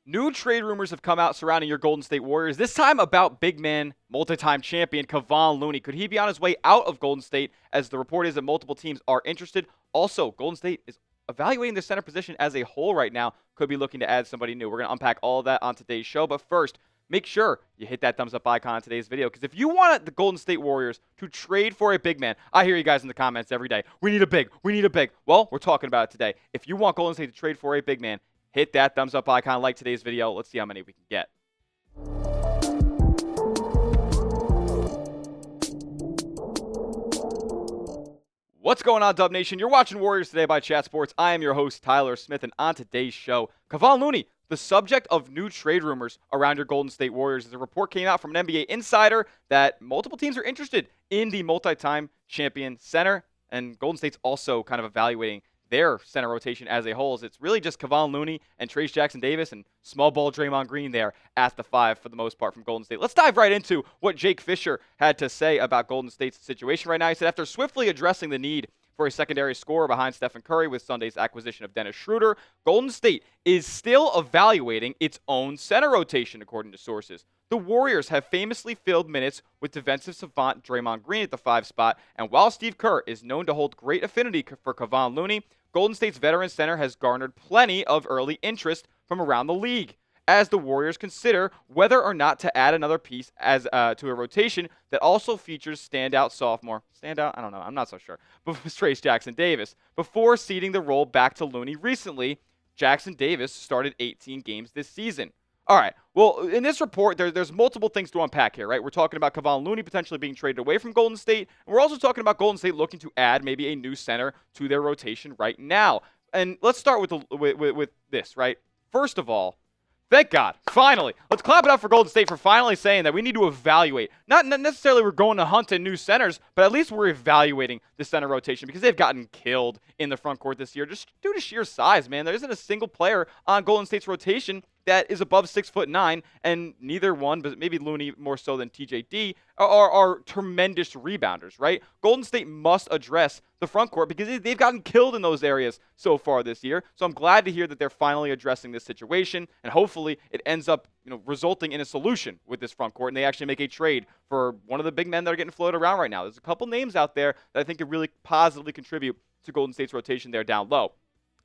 New trade rumors have come out surrounding your Golden State Warriors, this time about big man, multi-time champion Kevon Looney. Could he be on his way out of Golden State, as the report is that multiple teams are interested? Also, Golden State is evaluating the center position as a whole right now. Could be looking to add somebody new. We're going to unpack all of that on today's show. But first, make sure you hit that thumbs up icon on today's video, because if you want the Golden State Warriors to trade for a big man, I hear you guys in the comments every day, we need a big, we need a big. Well, we're talking about it today. If you want Golden State to trade for a big man, hit that thumbs up icon, like today's video. Let's see how many we can get. What's going on, Dub Nation? You're watching Warriors Today by Chat Sports. I am your host, Tyler Smith, and on today's show, Kevon Looney, the subject of new trade rumors around your Golden State Warriors. As a report came out from an NBA insider that multiple teams are interested in the multi-time champion center, and Golden State's also kind of evaluating their center rotation as a whole. It's really just Kevon Looney and Trayce Jackson-Davis and small ball Draymond Green there at the 5 for the most part from Golden State. Let's dive right into what Jake Fischer had to say about Golden State's situation right now. He said, after swiftly addressing the need for a secondary scorer behind Stephen Curry with Sunday's acquisition of Dennis Schroeder, Golden State is still evaluating its own center rotation, according to sources. The Warriors have famously filled minutes with defensive savant Draymond Green at the 5 spot, and while Steve Kerr is known to hold great affinity for Kevon Looney, Golden State's veteran center has garnered plenty of early interest from around the league, as the Warriors consider whether or not to add another piece as to a rotation that also features standout sophomore. Standout? I don't know. I'm not so sure. But Trayce Jackson-Davis. Before ceding the role back to Looney recently, Jackson-Davis started 18 games this season. All right. Well, in this report, there's multiple things to unpack here, right? We're talking about Kevon Looney potentially being traded away from Golden State, and we're also talking about Golden State looking to add maybe a new center to their rotation right now. And let's start with this, right? First of all, thank God, finally. Let's clap it up for Golden State for finally saying that we need to evaluate. Not necessarily we're going to hunt in new centers, but at least we're evaluating the center rotation, because they've gotten killed in the front court this year just due to sheer size, man. There isn't a single player on Golden State's rotation that is above 6'9", and neither one, but maybe Looney more so than TJD, are tremendous rebounders, right? Golden State must address the front court because they've gotten killed in those areas so far this year. So I'm glad to hear that they're finally addressing this situation, and hopefully it ends up, resulting in a solution with this front court, and they actually make a trade for one of the big men that are getting floated around right now. There's a couple names out there that I think could really positively contribute to Golden State's rotation there down low.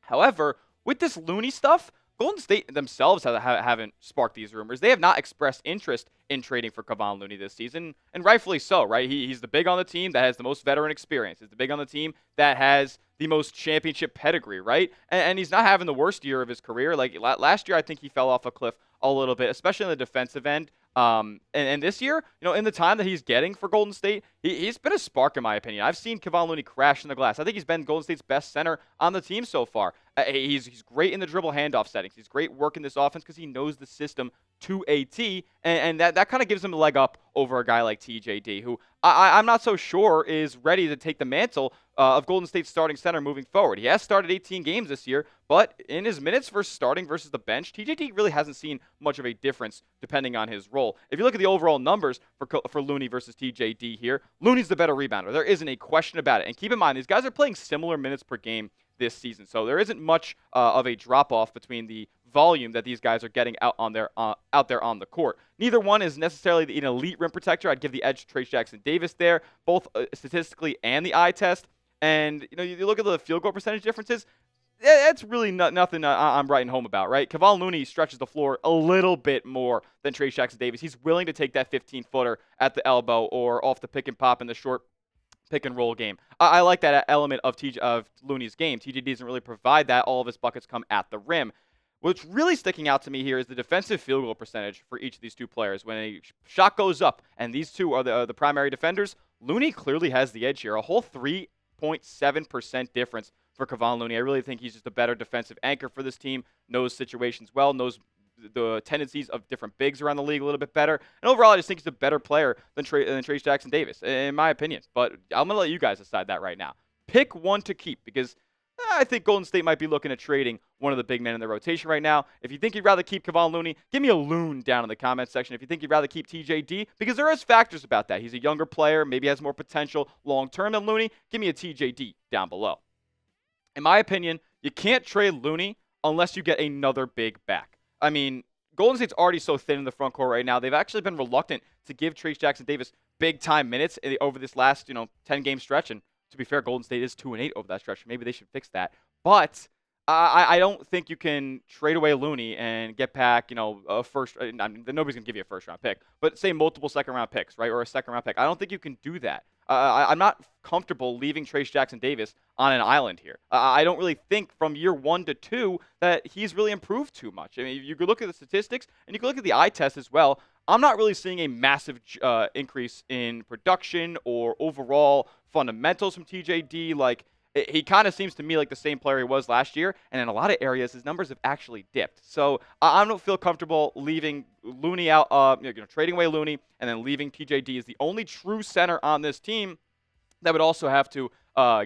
However, with this Looney stuff, Golden State themselves haven't sparked these rumors. They have not expressed interest in trading for Kevon Looney this season, and rightfully so, right? He's the big on the team that has the most veteran experience. He's the big on the team that has the most championship pedigree, right? And he's not having the worst year of his career. Like last year, I think he fell off a cliff a little bit, especially on the defensive end. And this year, in the time that he's getting for Golden State, he's been a spark in my opinion. I've seen Kevon Looney crash in the glass. I think he's been Golden State's best center on the team so far. He's great in the dribble handoff settings. He's great working this offense because he knows the system to a T, and that kind of gives him a leg up over a guy like TJD, who I'm not so sure is ready to take the mantle of Golden State's starting center moving forward. He has started 18 games this year, but in his minutes starting versus the bench, TJD really hasn't seen much of a difference depending on his role. If you look at the overall numbers for Looney versus TJD here, Looney's the better rebounder. There isn't a question about it. And keep in mind, these guys are playing similar minutes per game this season, so there isn't much of a drop-off between the volume that these guys are getting out there on the court. Neither one is necessarily an elite rim protector. I'd give the edge to Trayce Jackson-Davis there, both statistically and the eye test. And you look at the field goal percentage differences. That's really nothing I'm writing home about, right? Kevon Looney stretches the floor a little bit more than Trayce Jackson-Davis. He's willing to take that 15-footer at the elbow or off the pick and pop in the short pick and roll game. I like that element of Looney's game. TJD doesn't really provide that. All of his buckets come at the rim. What's really sticking out to me here is the defensive field goal percentage for each of these two players. When a shot goes up and these two are the primary defenders, Looney clearly has the edge here. A whole 3.7% difference for Kevon Looney. I really think he's just a better defensive anchor for this team, knows situations well, knows the tendencies of different bigs around the league a little bit better. And overall, I just think he's a better player than Trayce Jackson-Davis, in my opinion. But I'm going to let you guys decide that right now. Pick one to keep, because I think Golden State might be looking at trading one of the big men in their rotation right now. If you think you'd rather keep Kevon Looney, give me a loon down in the comments section. If you think you'd rather keep TJD, because there is factors about that. He's a younger player, maybe has more potential long-term than Looney. Give me a TJD down below. In my opinion, you can't trade Looney unless you get another big back. I mean, Golden State's already so thin in the front court right now. They've actually been reluctant to give Trayce Jackson-Davis big-time minutes over this last, 10-game stretch. And to be fair, Golden State is 2-8 over that stretch. Maybe they should fix that. But I don't think you can trade away Looney and get back, a first. Nobody's going to give you a first-round pick, but say multiple second-round picks, right, or a second-round pick. I don't think you can do that. I'm not comfortable leaving Trayce Jackson-Davis on an island here. I don't really think from year 1 to 2 that he's really improved too much. I mean, you could look at the statistics and you could look at the eye test as well. I'm not really seeing a massive increase in production or overall fundamentals from TJD. Like, he kind of seems to me like the same player he was last year, and in a lot of areas, his numbers have actually dipped. So I don't feel comfortable leaving Looney out, trading away Looney, and then leaving TJD as the only true center on this team that would also have to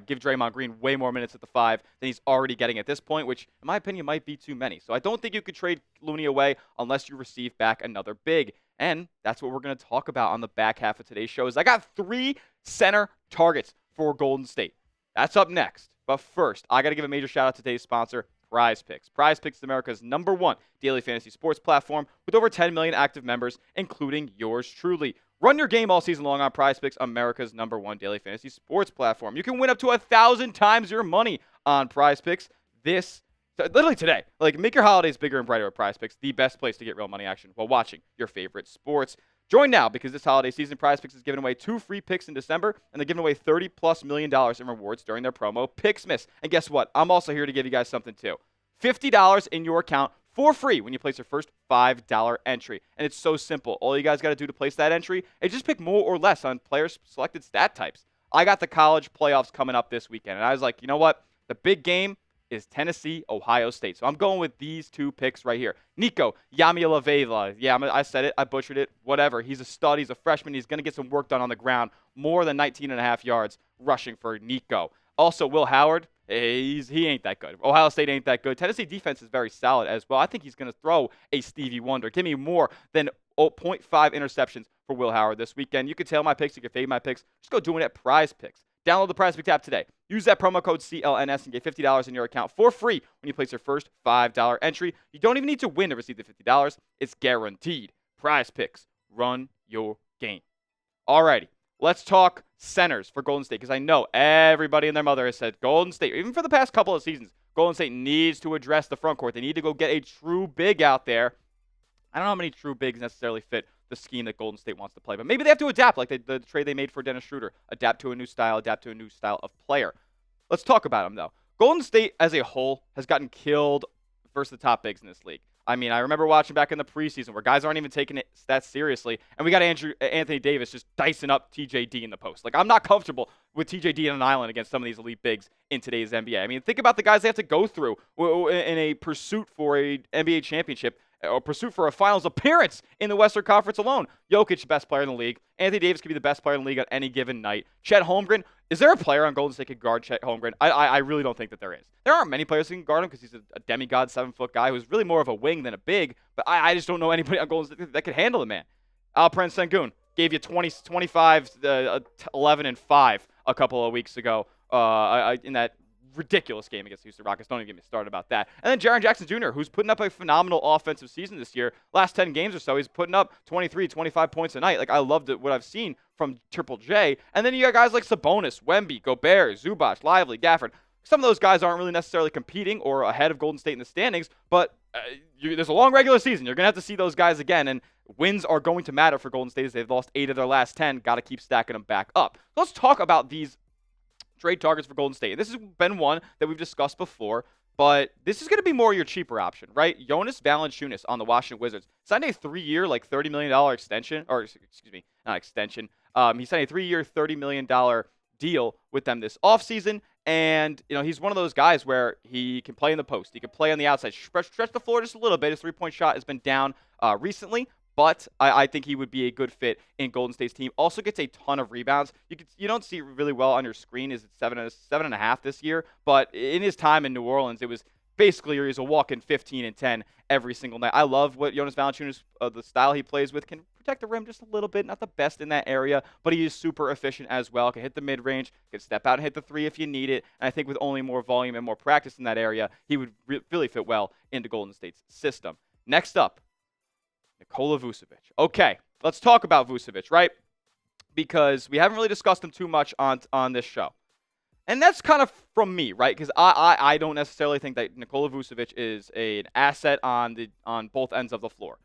give Draymond Green way more minutes at the 5 than he's already getting at this point, which, in my opinion, might be too many. So I don't think you could trade Looney away unless you receive back another big. And that's what we're going to talk about on the back half of today's show. Is I got 3 center targets for Golden State. That's up next. But first, I got to give a major shout out to today's sponsor, Prize Picks. Prize Picks is America's #1 daily fantasy sports platform with over 10 million active members, including yours truly. Run your game all season long on Prize Picks, America's #1 daily fantasy sports platform. You can win up to 1,000 times your money on Prize Picks literally today. Like, make your holidays bigger and brighter with Prize Picks, the best place to get real money action while watching your favorite sports. Join now because this holiday season, Prize Picks is giving away 2 free picks in December, and they're giving away $30+ million in rewards during their promo Picksmas. And guess what? I'm also here to give you guys something too. $50 in your account for free when you place your first $5 entry. And it's so simple. All you guys got to do to place that entry is just pick more or less on players' selected stat types. I got the college playoffs coming up this weekend, and I was like, you know what? The big game is Tennessee, Ohio State. So I'm going with these 2 picks right here. Nico Yamilavela. Yeah, I said it. I butchered it. Whatever. He's a stud. He's a freshman. He's going to get some work done on the ground. More than 19.5 yards rushing for Nico. Also, Will Howard. He ain't that good. Ohio State ain't that good. Tennessee defense is very solid as well. I think he's going to throw a Stevie Wonder. Give me more than 0.5 interceptions for Will Howard this weekend. You can tail my picks. You can fade my picks. Just go do it at Prize Picks. Download the Prize Picks app today. Use that promo code CLNS and get $50 in your account for free when you place your first $5 entry. You don't even need to win to receive the $50. It's guaranteed. Prize Picks. Run your game. Alrighty. Let's talk centers for Golden State, because I know everybody and their mother has said Golden State, even for the past couple of seasons, Golden State needs to address the front court. They need to go get a true big out there. I don't know how many true bigs necessarily fit the scheme that Golden State wants to play, but maybe they have to adapt, like the trade they made for Dennis Schroeder, adapt to a new style of player. Let's talk about them, though. Golden State as a whole has gotten killed versus the top bigs in this league. I mean, I remember watching back in the preseason where guys aren't even taking it that seriously, and we got Anthony Davis just dicing up TJD in the post. Like, I'm not comfortable with TJD on an island against some of these elite bigs in today's NBA. I mean, think about the guys they have to go through in a pursuit for an NBA championship or pursuit for a finals appearance in the Western Conference alone. Jokic, the best player in the league. Anthony Davis could be the best player in the league on any given night. Chet Holmgren. Is there a player on Golden State that could guard Chet Holmgren? I really don't think that there is. There aren't many players who can guard him because he's a demigod 7-foot guy who's really more of a wing than a big, but I just don't know anybody on Golden State that could handle the man. Alperen Sengun gave you 25, 11, and 5 a couple of weeks ago in that ridiculous game against the Houston Rockets. Don't even get me started about that. And then Jaren Jackson Jr., who's putting up a phenomenal offensive season this year. Last 10 games or so, he's putting up 23, 25 points a night. Like, I loved what I've seen from Triple J. And then you got guys like Sabonis, Wemby, Gobert, Zubac, Lively, Gafford. Some of those guys aren't really necessarily competing or ahead of Golden State in the standings, but there's a long regular season. You're going to have to see those guys again, and wins are going to matter for Golden State as they've lost 8 of their last 10. Got to keep stacking them back up. Let's talk about these trade targets for Golden State. This has been one that we've discussed before, but this is going to be more your cheaper option, right? Jonas Valanciunas on the Washington Wizards signed a 3-year, like $30 million extension, or excuse me, not extension. He signed a 3-year, $30 million deal with them this offseason, and he's one of those guys where he can play in the post. He can play on the outside, stretch the floor just a little bit. His three-point shot has been down recently, but I think he would be a good fit in Golden State's team. Also gets a ton of rebounds. You don't see it really well on your screen. Is it 7.5 this year? But in his time in New Orleans, it was basically he was a walk-in 15 and 10 every single night. I love what Jonas Valanciunas, the style he plays with, can protect the rim just a little bit. Not the best in that area, but he is super efficient as well. Can hit the mid-range, can step out and hit the 3 if you need it. And I think with only more volume and more practice in that area, he would really fit well into Golden State's system. Next up, Nikola Vucevic. Okay, let's talk about Vucevic, right? Because we haven't really discussed him too much on this show. And that's kind of from me, right? Because I don't necessarily think that Nikola Vucevic is an asset on both ends of the floor.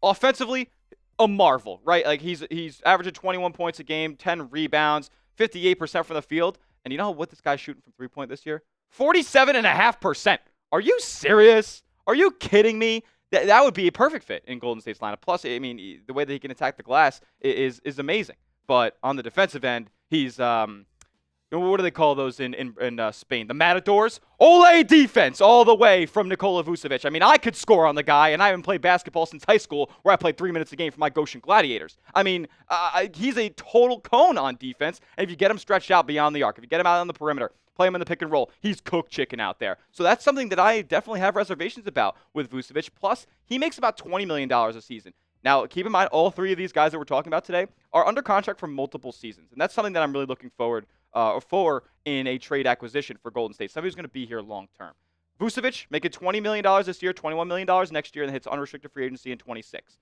Offensively, a marvel, right? Like he's averaging 21 points a game, 10 rebounds, 58% from the field. And you know what this guy's shooting from three-point this year? 47.5%. Are you serious? Are you kidding me? That would be a perfect fit in Golden State's lineup. Plus, I mean, the way that he can attack the glass is amazing. But on the defensive end, he's what do they call those in Spain? The Matadors? Ole defense all the way from Nikola Vucevic. I mean, I could score on the guy, and I haven't played basketball since high school where I played 3 minutes a game for my Goshen Gladiators. I mean, he's a total cone on defense, and if you get him stretched out beyond the arc, if you get him out on the perimeter, play him in the pick and roll, he's cooked chicken out there. So that's something that I definitely have reservations about with Vucevic. Plus, he makes about $20 million a season. Now, keep in mind, all three of these guys that we're talking about today are under contract for multiple seasons, and that's something that I'm really looking forward for in a trade acquisition for Golden State. Somebody who's going to be here long term. Vucevic making $20 million this year, $21 million next year, and hits unrestricted free agency in 26.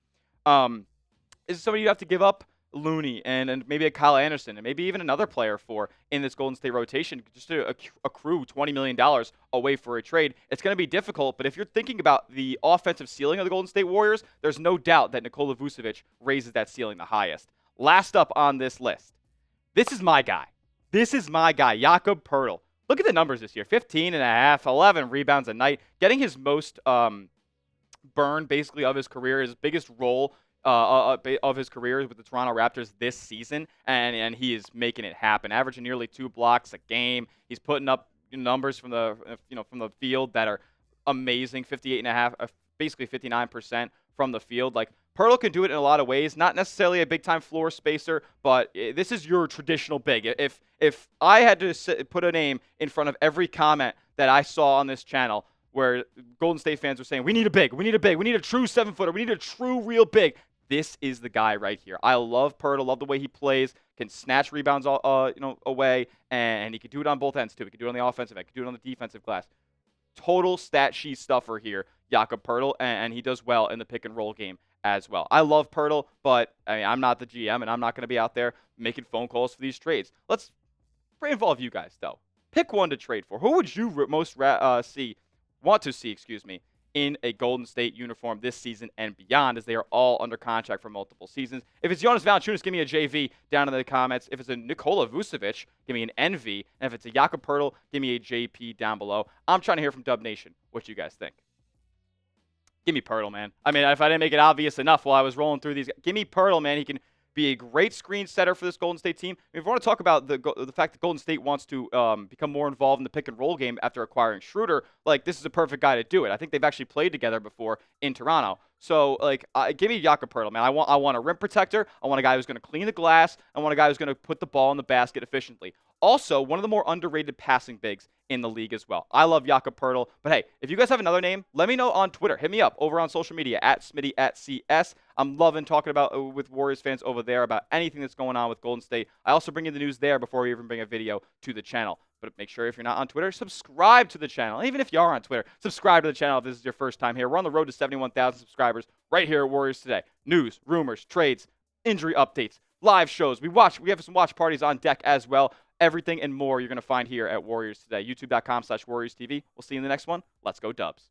Is somebody you have to give up? Looney and maybe a Kyle Anderson and maybe even another player for in this Golden State rotation just to accrue $20 million away for a trade. It's going to be difficult, but if you're thinking about the offensive ceiling of the Golden State Warriors, there's no doubt that Nikola Vucevic raises that ceiling the highest. Last up on this list, this is my guy. Jakob Poeltl. Look at the numbers this year. 15.5, 11 rebounds a night. Getting his most burn, basically, of his career, his biggest role of his career with the Toronto Raptors this season, and he is making it happen. Averaging nearly 2 blocks a game. He's putting up numbers from the field that are amazing. 58.5, basically 59% from the field. Like, Poeltl can do it in a lot of ways. Not necessarily a big-time floor spacer, but this is your traditional big. If I had to put a name in front of every comment that I saw on this channel where Golden State fans were saying, we need a big, we need a true 7-footer, we need a true real big, this is the guy right here. I love Poeltl, love the way he plays, can snatch rebounds away, and he can do it on both ends too. He can do it on the offensive end, he can do it on the defensive glass. Total stat sheet stuffer here, Jakob Poeltl, and he does well in the pick and roll game as well. I love Poeltl, but I mean, I'm not the GM, and I'm not going to be out there making phone calls for these trades. Let's involve you guys, though. Pick one to trade for. Who would you most want to see, in a Golden State uniform this season and beyond, as they are all under contract for multiple seasons? If it's Jonas Valanciunas, give me a JV down in the comments. If it's a Nikola Vucevic, give me an NV. And if it's a Jakob Poeltl, give me a JP down below. I'm trying to hear from Dub Nation what you guys think. Give me Poeltl, man. I mean, if I didn't make it obvious enough while I was rolling through these, give me Poeltl, man. He can be a great screen setter for this Golden State team. I mean, if we want to talk about the fact that Golden State wants to become more involved in the pick and roll game after acquiring Schroeder, like, this is a perfect guy to do it. I think they've actually played together before in Toronto. So, like, give me Jakob Poeltl, man. I want a rim protector. I want a guy who's going to clean the glass. I want a guy who's going to put the ball in the basket efficiently. Also, one of the more underrated passing bigs in the league as well. I love Jakob Poeltl. But hey, if you guys have another name, let me know on Twitter. Hit me up over on social media at Smitty@CS. I'm loving talking about with Warriors fans over there about anything that's going on with Golden State. I also bring you the news there before we even bring a video to the channel. But make sure if you're not on Twitter, subscribe to the channel. Even if you are on Twitter, subscribe to the channel if this is your first time here. We're on the road to 71,000 subscribers right here at Warriors Today. News, rumors, trades, injury updates, live shows. We have some watch parties on deck as well. Everything and more you're going to find here at Warriors Today. YouTube.com/WarriorsTV. We'll see you in the next one. Let's go Dubs.